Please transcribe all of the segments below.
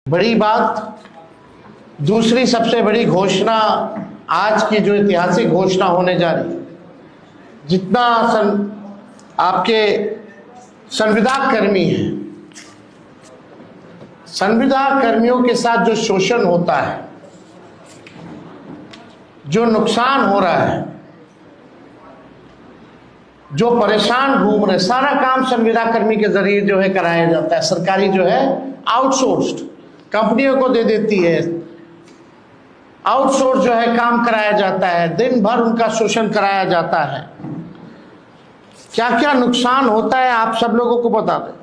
बड़ी बात, दूसरी सबसे बड़ी घोषणा आज की जो ऐतिहासिक घोषणा होने जा रही है, जितना आपके संविदा कर्मी हैं, संविदा कर्मियों के साथ जो शोषण होता है, जो नुकसान हो रहा है, जो परेशान घूम रहे, सारा काम संविदा कर्मी के जरिए जो है कराया जाता है। सरकारी जो है आउटसोर्स्ड कंपनियों को दे देती है, आउटसोर्स जो है काम कराया जाता है, दिन भर उनका शोषण कराया जाता है। क्या क्या नुकसान होता है आप सब लोगों को बता दें।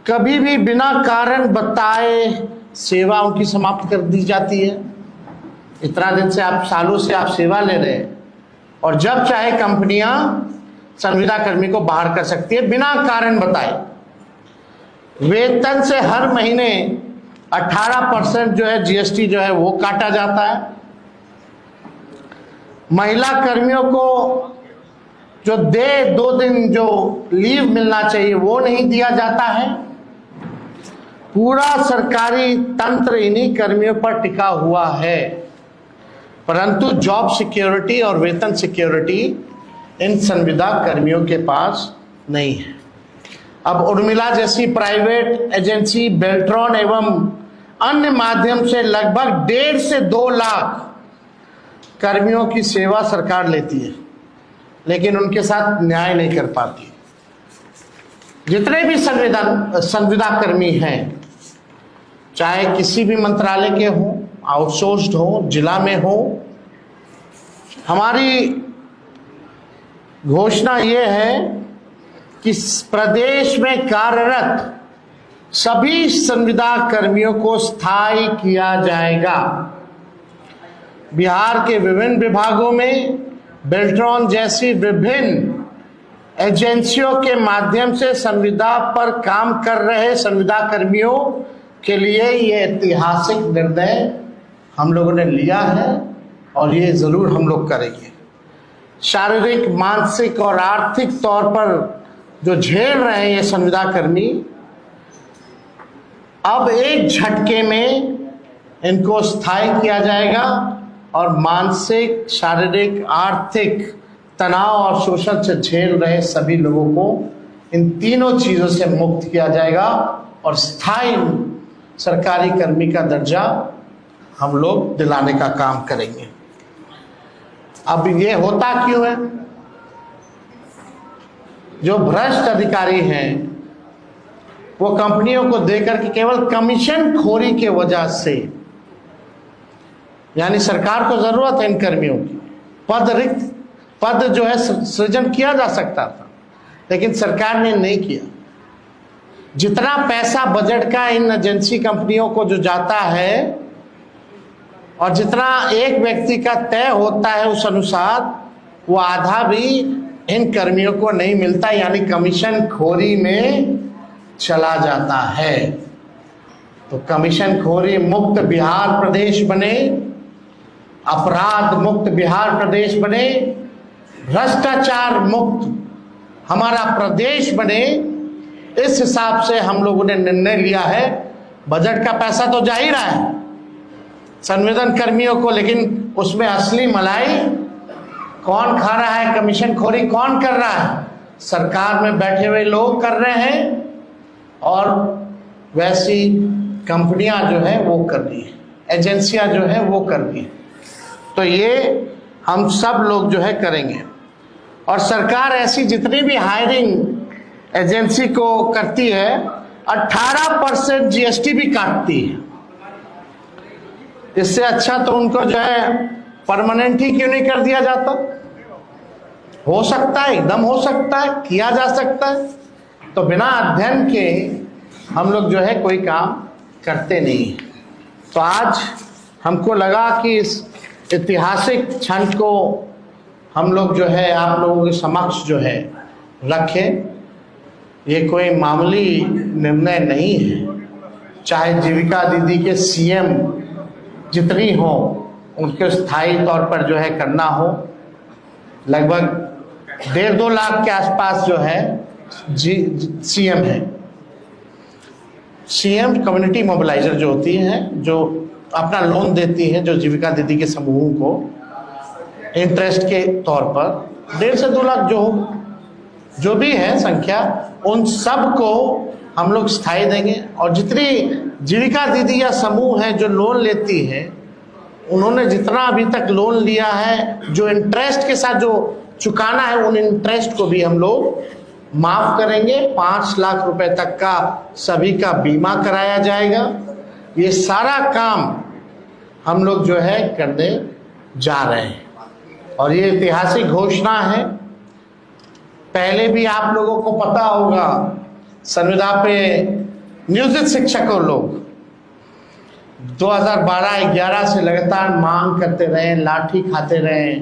कभी भी बिना कारण बताए सेवा उनकी समाप्त कर दी जाती है। इतना दिन से आप सालों से आप सेवा ले रहे हैं और जब चाहे कंपनियां संविदा कर्मी को बाहर कर सकती है बिना कारण बताए। वेतन से हर महीने 18% जो है जीएसटी जो है वो काटा जाता है। महिला कर्मियों को जो 2 दिन जो लीव मिलना चाहिए वो नहीं दिया जाता है। पूरा सरकारी तंत्र इन्हीं कर्मियों पर टिका हुआ है, परंतु जॉब सिक्योरिटी और वेतन सिक्योरिटी इन संविदा कर्मियों के पास नहीं है। अब उर्मिला जैसी प्राइवेट एजेंसी बेल्ट्रॉन एवं अन्य माध्यम से लगभग 1.5 से 2 लाख कर्मियों की सेवा सरकार लेती है, लेकिन उनके साथ न्याय नहीं कर पाती। जितने भी संविदा कर्मी हैं, चाहे किसी भी मंत्रालय के हों, आउटसोर्स्ड हो, जिला में हो, हमारी घोषणा ये है कि प्रदेश में कार्यरत सभी संविदा कर्मियों को स्थायी किया जाएगा। बिहार के विभिन्न विभागों में बेल्ट्रॉन जैसी विभिन्न एजेंसियों के माध्यम से संविदा पर काम कर रहे संविदा कर्मियों के लिए ये ऐतिहासिक निर्णय हम लोगों ने लिया है और ये जरूर हम लोग करेंगे। शारीरिक, मानसिक और आर्थिक तौर पर जो झेल रहे हैं ये संविदा कर्मी, अब एक झटके में इनको स्थायी किया जाएगा और मानसिक, शारीरिक, आर्थिक तनाव और शोषण से झेल रहे सभी लोगों को इन तीनों चीजों से मुक्त किया जाएगा और स्थायी सरकारी कर्मी का दर्जा हम लोग दिलाने का काम करेंगे। अब ये होता क्यों है? जो भ्रष्ट अधिकारी हैं वो कंपनियों को देकर के केवल कमीशन खोरी के वजह से, यानी सरकार को जरूरत है इन कर्मियों की, पद जो है सृजन किया जा सकता था, लेकिन सरकार ने नहीं किया। जितना पैसा बजट का इन एजेंसी कंपनियों को जो जाता है और जितना एक व्यक्ति का तय होता है उस अनुसार, वो आधा भी इन कर्मियों को नहीं मिलता, यानी कमीशन खोरी में चला जाता है। तो कमीशन खोरी मुक्त बिहार प्रदेश बने, अपराध मुक्त बिहार प्रदेश बने, भ्रष्टाचार मुक्त हमारा प्रदेश बने, इस हिसाब से हम लोगों ने निर्णय लिया है। बजट का पैसा तो जा ही रहा है संविदा कर्मियों को, लेकिन उसमें असली मलाई कौन खा रहा है, कमीशन खोरी कौन कर रहा है? सरकार में बैठे हुए लोग कर रहे हैं और वैसी कंपनियां जो है वो कर रही है, एजेंसियां जो है वो कर रही है। तो ये हम सब लोग जो है करेंगे और सरकार ऐसी जितनी भी हायरिंग एजेंसी को करती है 18% जीएसटी भी काटती है। इससे अच्छा तो उनको जो है परमानेंट ही क्यों नहीं कर दिया जाता? हो सकता है, एकदम हो सकता है, किया जा सकता है। तो बिना अध्ययन के हम लोग जो है कोई काम करते नहीं। तो आज हमको लगा कि इस ऐतिहासिक क्षण को हम लोग जो है आप लोगों के समक्ष जो है रखें। ये कोई मामूली निर्णय नहीं है। चाहे जीविका दीदी के सीएम जितनी हो उनके स्थायी तौर पर जो है करना हो, लगभग 1.5-2 लाख के आसपास जो है सीएम है। सीएम कम्युनिटी मोबिलाइजर जो होती है, जो अपना लोन देती है, जो जीविका दीदी के समूह को इंटरेस्ट के तौर पर 1.5 से 2 लाख जो भी है संख्या, उन सब को हम लोग स्थायी देंगे। और जितनी जीविका दीदी या समूह है जो लोन लेती है, उन्होंने जितना अभी तक लोन लिया है, जो इंटरेस्ट के साथ जो चुकाना है, उन इंटरेस्ट को भी हम लोग माफ करेंगे। 5 लाख रुपए तक का सभी का बीमा कराया जाएगा। ये सारा काम हम लोग जो है करने जा रहे हैं और ये ऐतिहासिक घोषणा है। पहले भी आप लोगों को पता होगा, संविदा पे नियोजित शिक्षकों लोग 2012-11 से लगातार मांग करते रहे, लाठी खाते रहे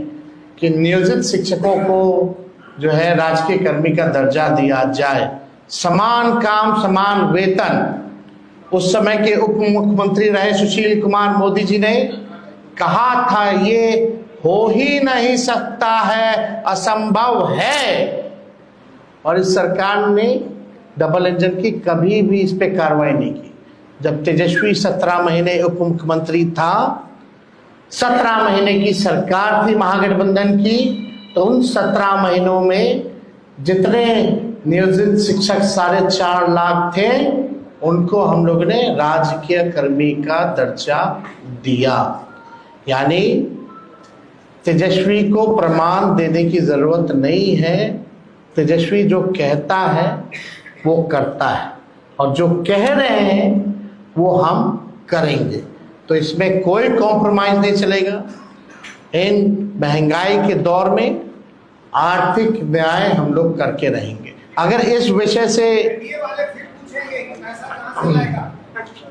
कि नियोजित शिक्षकों को जो है राजकीय कर्मी का दर्जा दिया जाए, समान काम समान वेतन। उस समय के उप मुख्यमंत्री रहे सुशील कुमार मोदी जी ने कहा था ये हो ही नहीं सकता है, असंभव है। और इस सरकार ने डबल इंजन की कभी भी इस पे कार्रवाई नहीं की। जब तेजस्वी 17 महीने उप मुख्यमंत्री था, 17 महीने की सरकार थी महागठबंधन की, तो उन 17 महीनों में जितने नियोजित शिक्षक 4.5 लाख थे, उनको हम लोग ने राजकीय कर्मी का दर्जा दिया। यानी तेजस्वी को प्रमाण देने की जरूरत नहीं है। तेजस्वी जो कहता है वो करता है, और जो कह रहे हैं वो हम करेंगे। तो इसमें कोई कॉम्प्रोमाइज नहीं चलेगा। इन महंगाई के दौर में आर्थिक न्याय हम लोग करके रहेंगे। अगर इस विषय से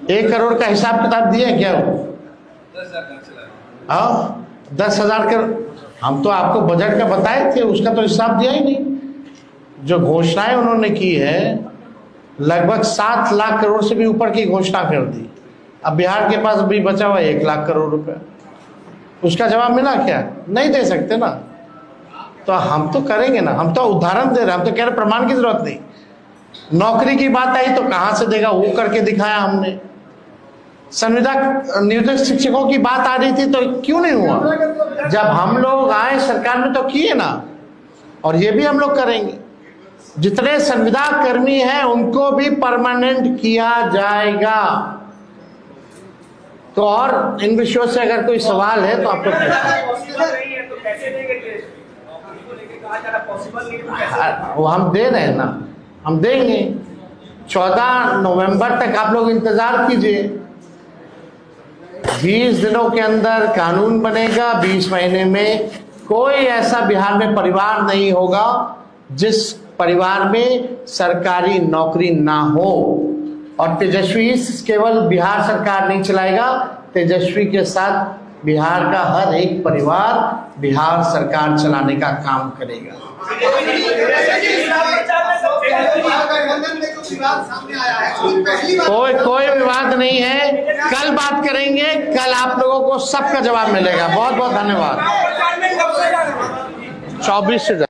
1 करोड़ का हिसाब किताब दिया क्या वो? 10,000 का हम तो आपको बजट का बताए थे, उसका तो हिसाब दिया ही नहीं। जो घोषणाएं उन्होंने की है, लगभग 7 लाख करोड़ से भी ऊपर की घोषणा कर दी। अब बिहार के पास अभी बचा हुआ 1 लाख करोड़ रुपए, उसका जवाब मिला क्या? नहीं दे सकते ना। तो हम तो करेंगे ना, हम तो उदाहरण दे रहे, हम तो कह रहे प्रमाण की जरूरत नहीं। नौकरी की बात आई तो कहां से देगा, वो करके दिखाया हमने। संविदा नियोजित शिक्षकों की बात आ रही थी तो क्यों नहीं हुआ? जब हम लोग आए सरकार में तो किए ना, और ये भी हम लोग करेंगे। जितने संविदा कर्मी हैं उनको भी परमानेंट किया जाएगा। तो और इन विषयों से अगर कोई सवाल है तो आप लोग वो हम दे रहे हैं ना, हम देंगे। 14 नवंबर तक आप लोग इंतजार कीजिए। 20 दिनों के अंदर कानून बनेगा। 20 महीने में कोई ऐसा बिहार में परिवार नहीं होगा जिस परिवार में सरकारी नौकरी ना हो। और तेजस्वी केवल बिहार सरकार नहीं चलाएगा, तेजस्वी के साथ बिहार का हर एक परिवार बिहार सरकार चलाने का काम करेगा। कोई विवाद नहीं है। कल बात करेंगे, कल आप लोगों को सबका जवाब मिलेगा। बहुत बहुत धन्यवाद। 24 से